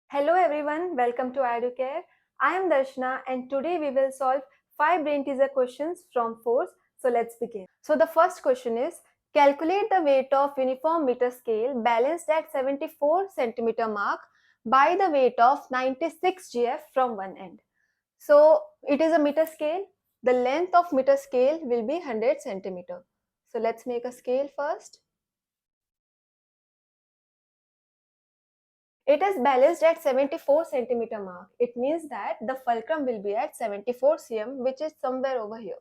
Hello everyone, welcome to EduCare. I am Darshana and today we will solve 5 brain teaser questions from force. So let's begin. So the first question is, calculate the weight of uniform meter scale balanced at 74 centimeter mark by the weight of 96 GF from one end. So it is a meter scale. The length of meter scale will be 100 centimeter. So let's make a scale first. It is balanced at 74 centimeter mark. It means that the fulcrum will be at 74 cm, which is somewhere over here,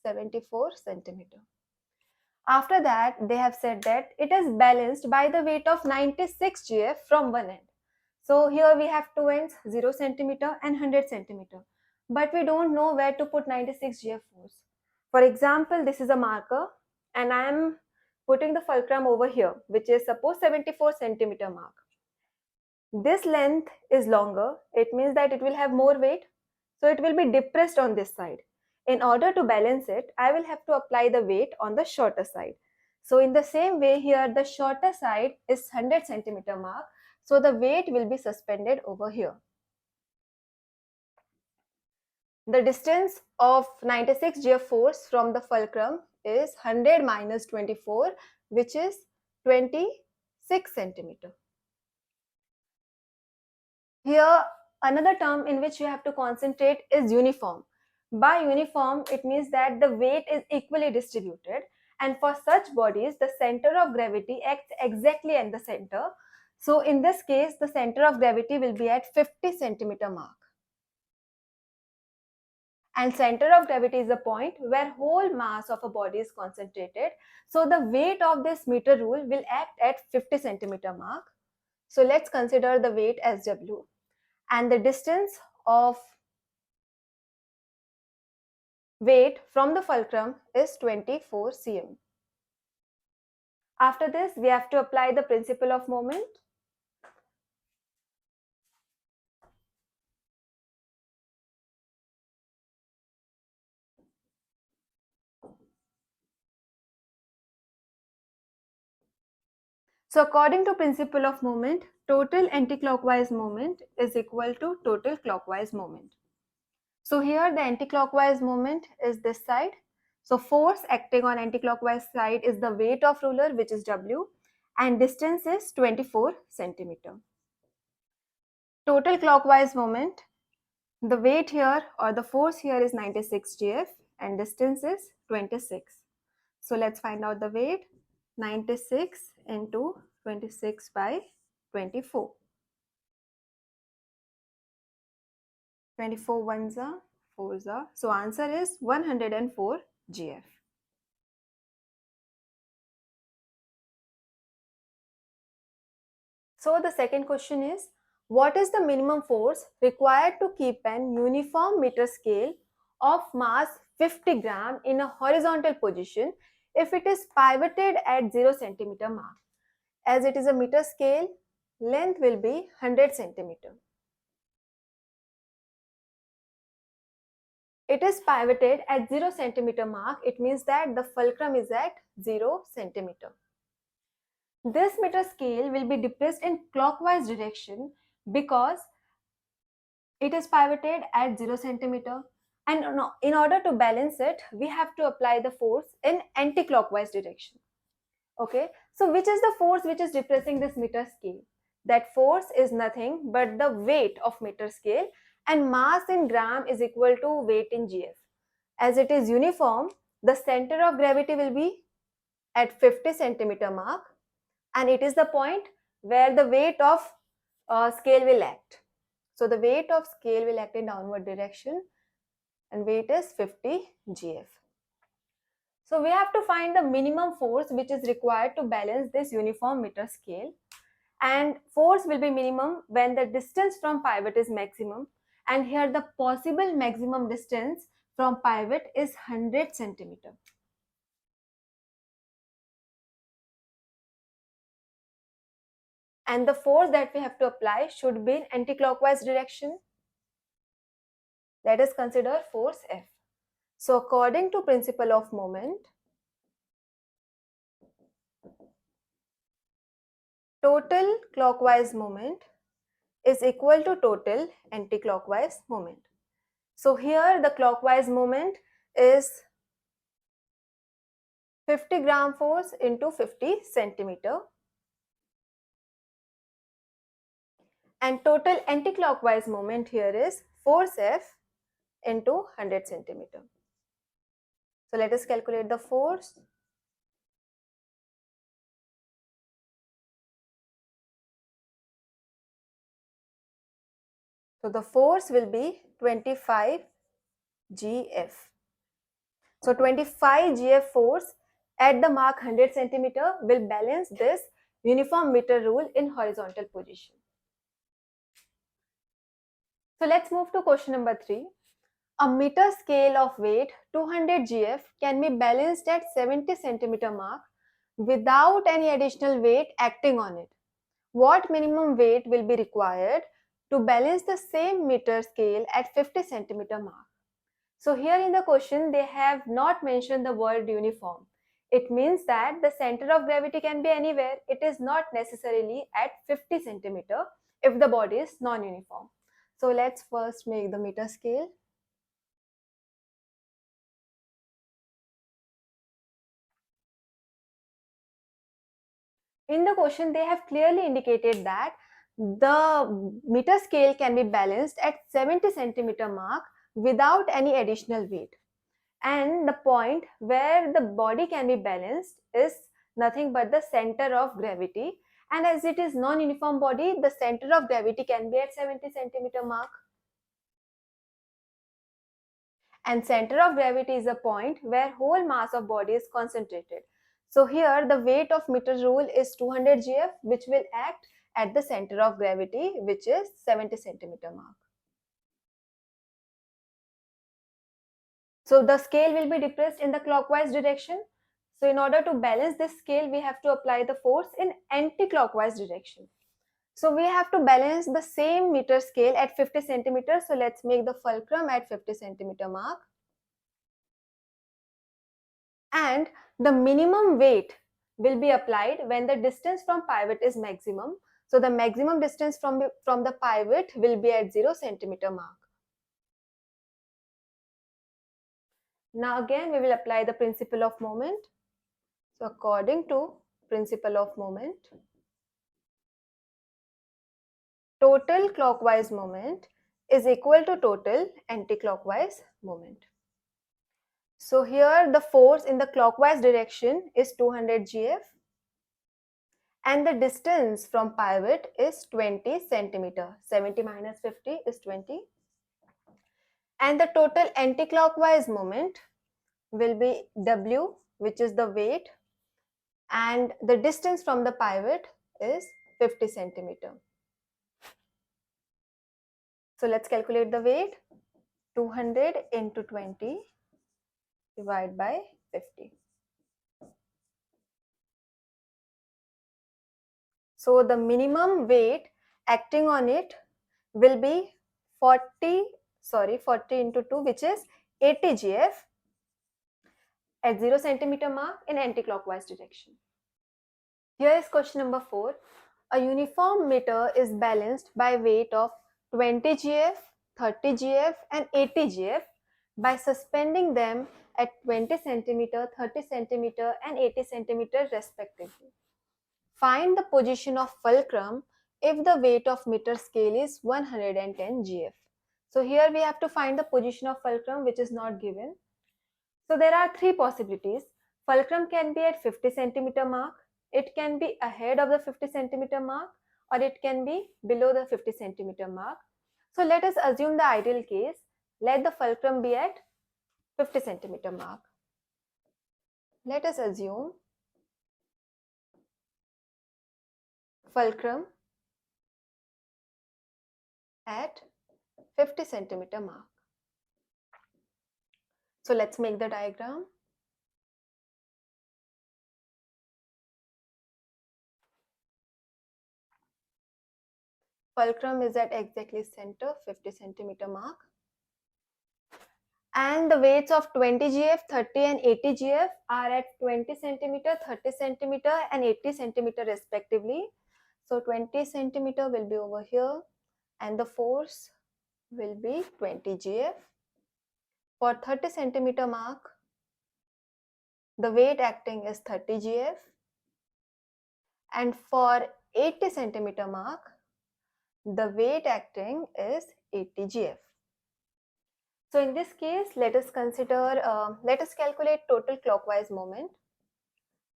74 centimeter. After that, they have said that it is balanced by the weight of 96 GF from one end. So here we have two ends, 0 centimeter and 100 centimeter. But we don't know where to put 96 GF force. For example, this is a marker and I am putting the fulcrum over here, which is suppose 74 centimeter mark. This length is longer, it means that it will have more weight, so it will be depressed on this side. In order to balance it, I will have to apply the weight on the shorter side. So in the same way here, the shorter side is 100 centimeter mark, so the weight will be suspended over here. The distance of 96 GF force from the fulcrum is 100 minus 24, which is 26 centimeter. Here, another term in which you have to concentrate is uniform. By uniform, it means that the weight is equally distributed, and for such bodies, the center of gravity acts exactly at the center. So in this case, the center of gravity will be at 50 centimeter mark. And center of gravity is the point where whole mass of a body is concentrated. So the weight of this meter rule will act at 50 centimeter mark. So let's consider the weight as W. And the distance of weight from the fulcrum is 24 cm. After this, we have to apply the principle of moment. So according to principle of moment, total anticlockwise moment is equal to total clockwise moment. So here the anticlockwise moment is this side. So force acting on anticlockwise side is the weight of ruler, which is W, and distance is 24 centimeter. Total clockwise moment, the weight here or the force here is 96 GF and distance is 26. So let's find out the weight. 96 into 26 by 24. 24 ones are 4s are. So answer is 104 GF. So the second question is, what is the minimum force required to keep an uniform meter scale of mass 50 gram in a horizontal position if it is pivoted at 0 centimeter mark? As it is a meter scale, length will be 100 centimeter. It is pivoted at 0 centimeter mark. It means that the fulcrum is at 0 centimeter. This meter scale will be depressed in clockwise direction because it is pivoted at 0 centimeter, and in order to balance it, we have to apply the force in anti-clockwise direction. Okay, so which is the force which is depressing this meter scale? That force is nothing but the weight of meter scale, and mass in gram is equal to weight in GF. As it is uniform, the center of gravity will be at 50 centimeter mark, and it is the point where the weight of scale will act. So the weight of scale will act in downward direction and weight is 50 GF. So we have to find the minimum force which is required to balance this uniform meter scale, and force will be minimum when the distance from pivot is maximum, and here the possible maximum distance from pivot is 100 centimeter. And the force that we have to apply should be in anti-clockwise direction. Let us consider force F. So according to principle of moment, total clockwise moment is equal to total anti-clockwise moment. So here the clockwise moment is 50 gram force into 50 centimeter, and total anti-clockwise moment here is force F into 100 centimeter. So let us calculate the force. So the force will be 25 GF. So 25 GF force at the mark 100 centimeter will balance this uniform meter rule in horizontal position. So let's move to question number 3. A meter scale of weight 200 GF can be balanced at 70 centimeter mark without any additional weight acting on it. What minimum weight will be required to balance the same meter scale at 50 centimeter mark? So here in the question they have not mentioned the word uniform. It means that the center of gravity can be anywhere. It is not necessarily at 50 centimeter if the body is non-uniform. So let's first make the meter scale. In the question, they have clearly indicated that the meter scale can be balanced at 70 centimeter mark without any additional weight. And the point where the body can be balanced is nothing but the center of gravity. And as it is non-uniform body, the center of gravity can be at 70 centimeter mark. And center of gravity is a point where whole mass of body is concentrated. So here the weight of meter rule is 200 GF, which will act at the center of gravity, which is 70 centimeter mark. So the scale will be depressed in the clockwise direction. So in order to balance this scale, we have to apply the force in anti-clockwise direction. So we have to balance the same meter scale at 50 centimeters. So let's make the fulcrum at 50 centimeter mark. And the minimum weight will be applied when the distance from pivot is maximum. So the maximum distance from the pivot will be at 0 centimeter mark. Now again we will apply the principle of moment. So according to principle of moment, total clockwise moment is equal to total anti-clockwise moment. So here the force in the clockwise direction is 200 GF and the distance from pivot is 20 centimeter. 70 minus 50 is 20. And the total anti-clockwise moment will be W, which is the weight, and the distance from the pivot is 50 centimeter. So let's calculate the weight. 200 into 20 divided by 50. So the minimum weight acting on it will be 40 into 2, which is 80 GF at 0 centimeter mark in anti-clockwise direction. Here is question number 4. A uniform meter is balanced by weight of 20 GF, 30 GF and 80 GF by suspending them at 20 centimeter, 30 centimeter and 80 centimeter respectively. Find the position of fulcrum if the weight of meter scale is 110 GF. So here we have to find the position of fulcrum, which is not given. So there are 3 possibilities. Fulcrum can be at 50 centimeter mark, it can be ahead of the 50 centimeter mark, or it can be below the 50 centimeter mark. So let us assume the ideal case. Let the fulcrum be at 50 centimeter mark. Let us assume fulcrum at 50 centimeter mark. So let's make the diagram. Fulcrum is at exactly center, 50 centimeter mark. And the weights of 20 GF, 30 and 80 GF are at 20 centimeter, 30 centimeter and 80 centimeter respectively. So 20 centimeter will be over here and the force will be 20 GF. For 30 centimeter mark, the weight acting is 30 GF, and for 80 centimeter mark, the weight acting is 80 GF. So in this case, let us calculate total clockwise moment.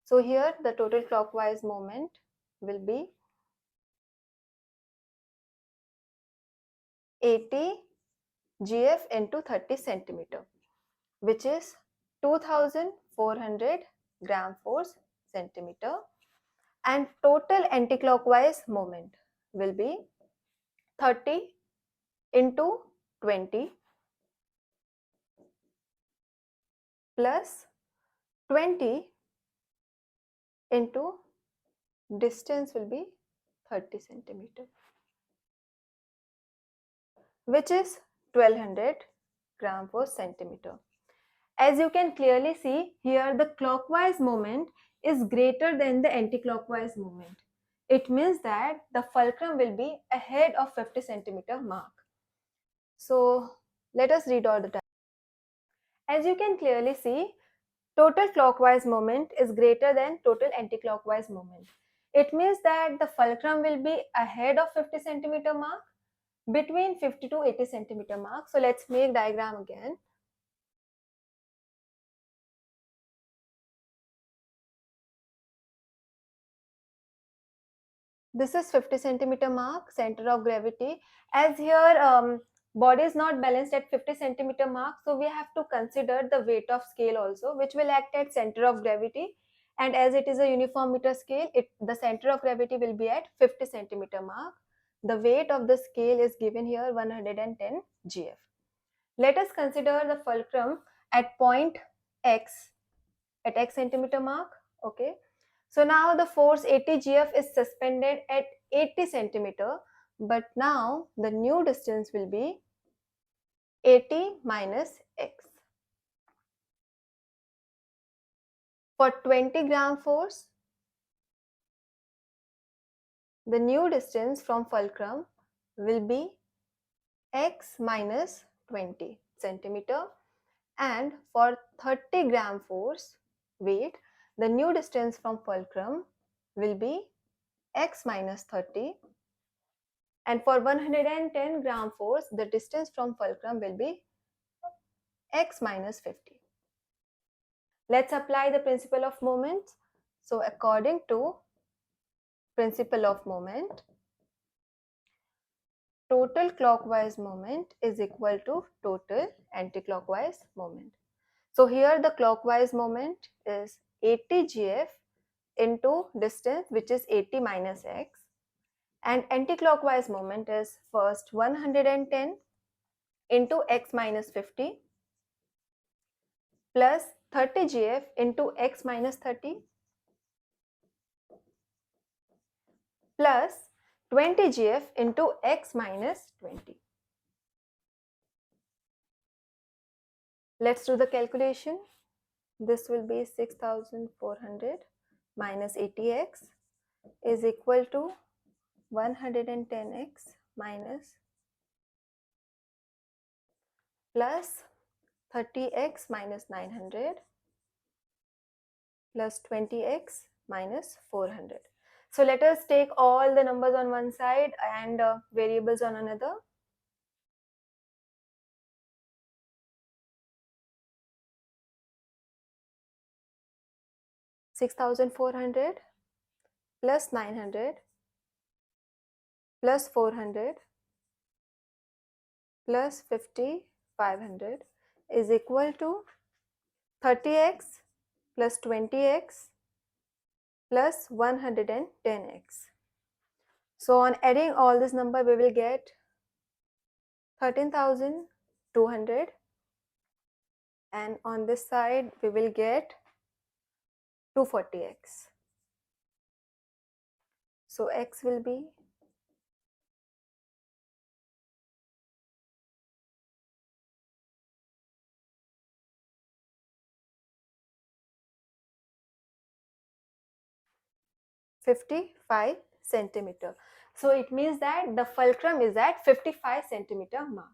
So here the total clockwise moment will be 80 GF into 30 centimeter, which is 2400 gram force centimeter, and total anticlockwise moment will be 30 into 20 plus 20 into distance will be 30 centimeter, which is 1200 gram per centimeter. As you can clearly see here, the clockwise moment is greater than the anticlockwise moment. It means that the fulcrum will be ahead of 50 centimeter mark. So let us redraw the diagram. As you can clearly see, total clockwise moment is greater than total anticlockwise moment. It means that the fulcrum will be ahead of 50 centimeter mark, between 50 to 80 centimeter mark. So let's make diagram again. This is 50 centimeter mark, center of gravity. As here body is not balanced at 50 centimeter mark, so we have to consider the weight of scale also, which will act at center of gravity. And as it is a uniform meter scale, the center of gravity will be at 50 centimeter mark. The weight of the scale is given here 110 GF. Let us consider the fulcrum at point X, at X centimeter mark. Okay. So now the force 80 GF is suspended at 80 centimeter, but now the new distance will be 80 minus X. For 20 gram force, the new distance from fulcrum will be X minus 20 centimeter, and for 30 gram force weight, the new distance from fulcrum will be X minus 30, and for 110 gram force, the distance from fulcrum will be X minus 50. Let's apply the principle of moment. So according to principle of moment, total clockwise moment is equal to total anticlockwise moment. So here the clockwise moment is 80 GF into distance, which is 80 minus X, and anticlockwise moment is first 110 into X minus 50 plus 30 GF into X minus 30 plus 20 GF into X minus 20. Let's do the calculation. This will be 6400 minus 80X is equal to 110X minus plus 30X minus 900 plus 20X minus 400. So let us take all the numbers on one side and variables on another. $6,400 plus 900 plus 400 plus 50, 500 is equal to 30X plus 20X plus 110X. So on adding all this number, we will get 13,200, and on this side we will get 240X. So X will be 55 centimeter. So it means that the fulcrum is at 55 centimeter mark.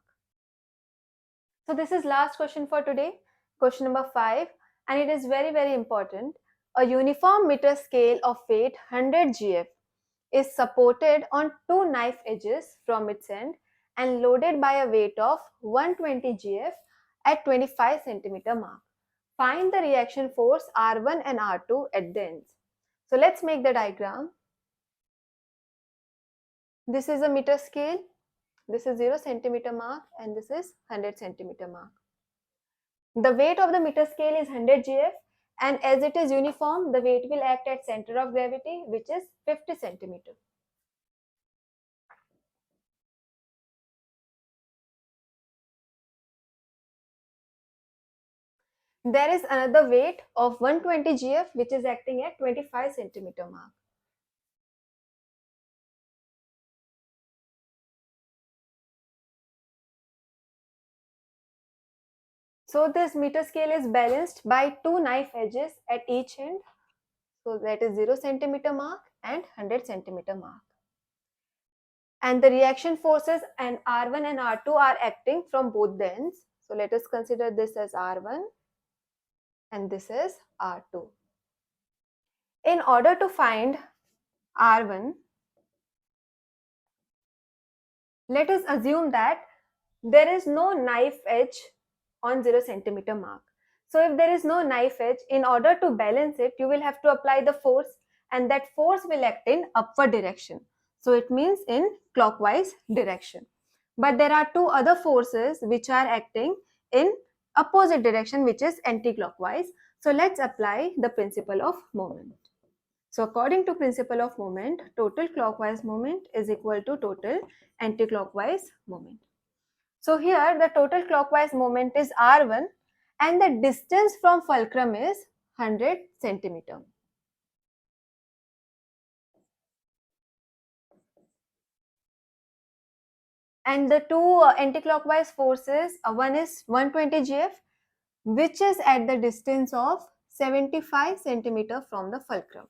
So this is last question for today, question number 5, and it is very very important. A uniform meter scale of weight 100 gf is supported on two knife edges from its end and loaded by a weight of 120 gf at 25 centimeter mark. Find the reaction force R1 and R2 at the ends. So let's make the diagram. This is a meter scale. This is 0 centimeter mark and this is 100 centimeter mark. The weight of the meter scale is 100 gf, and as it is uniform, the weight will act at center of gravity, which is 50 centimeter. There is another weight of 120 gf which is acting at 25 centimeter mark. So this meter scale is balanced by two knife edges at each end. So that is 0 centimeter mark and 100 centimeter mark. And the reaction forces and R1 and R2 are acting from both the ends. So let us consider this as R1 and this is R2. In order to find R1, let us assume that there is no knife edge on 0 centimeter mark. So if there is no knife edge, in order to balance it, you will have to apply the force, and that force will act in upward direction. So it means in clockwise direction. But there are two other forces which are acting in opposite direction, which is anti-clockwise. So let's apply the principle of moment. So according to principle of moment, total clockwise moment is equal to total anti-clockwise moment. So here the total clockwise moment is R1 and the distance from fulcrum is 100 centimeter. And the two anti-clockwise forces, one is 120 gf, which is at the distance of 75 centimeter from the fulcrum.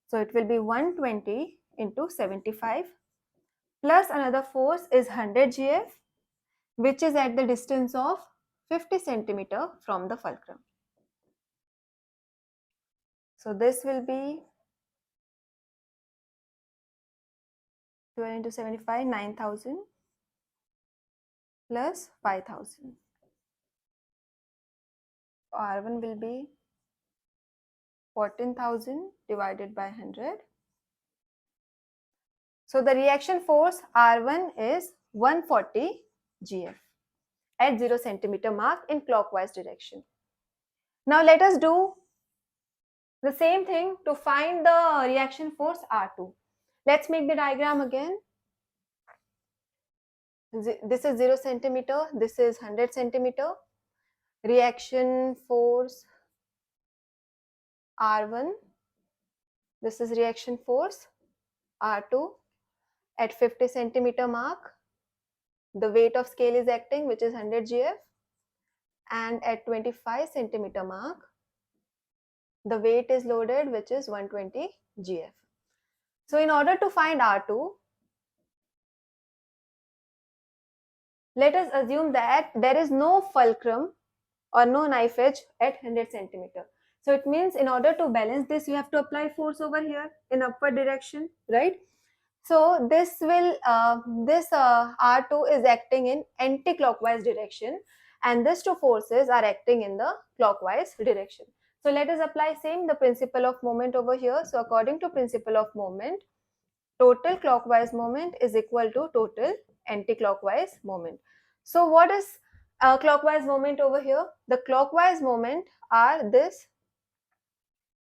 So it will be 120 into 75 plus another force is 100 gf, which is at the distance of 50 centimeter from the fulcrum. So this will be 12 into 75, 9,000 plus 5,000. R1 will be 14,000 divided by 100. So the reaction force R1 is 140 GF at 0 centimeter mark in clockwise direction. Now let us do the same thing to find the reaction force R2. Let's make the diagram again. This is 0 centimeter, this is 100 centimeter. Reaction force R1, this is reaction force R2 at 50 centimeter mark. The weight of scale is acting, which is 100 GF, and at 25 centimeter mark, the weight is loaded, which is 120 GF. So in order to find R2, let us assume that there is no fulcrum or no knife edge at 100 centimeter. So it means in order to balance this, you have to apply force over here in upward direction, right? So this will R2 is acting in anti-clockwise direction, and these two forces are acting in the clockwise direction. So let us apply same the principle of moment over here. So according to principle of moment, total clockwise moment is equal to total anti-clockwise moment. So what is clockwise moment over here? The clockwise moment are this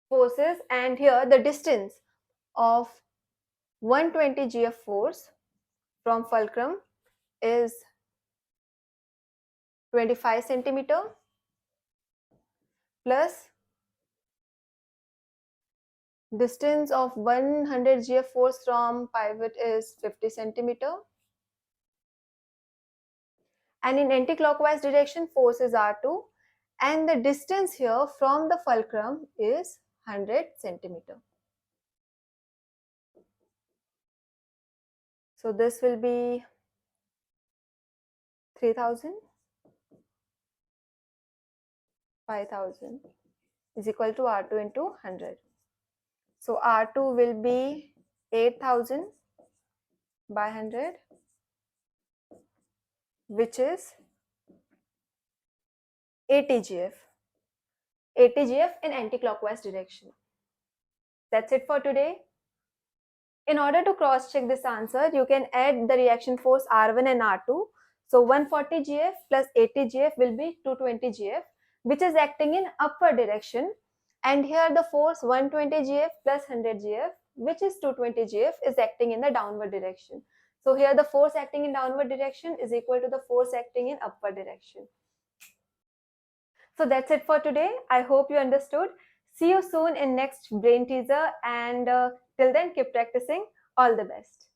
forces, and here the distance of 120 GF force from fulcrum is 25 centimeter plus distance of 100 GF force from pivot is 50 centimeter, and in anti-clockwise direction force is R2, and the distance here from the fulcrum is 100 centimeter. So this will be 3000, 5000 is equal to R2 into 100. So R2 will be 8000 by 100, which is 80 GF. 80 GF in anti-clockwise direction. That's it for today. In order to cross-check this answer, you can add the reaction force R1 and R2. So 140 GF plus 80 GF will be 220 GF, which is acting in upward direction. And here the force 120 GF plus 100 GF, which is 220 GF, is acting in the downward direction. So here the force acting in downward direction is equal to the force acting in upward direction. So that's it for today. I hope you understood. See you soon in next brain teaser, and till then keep practicing. All the best.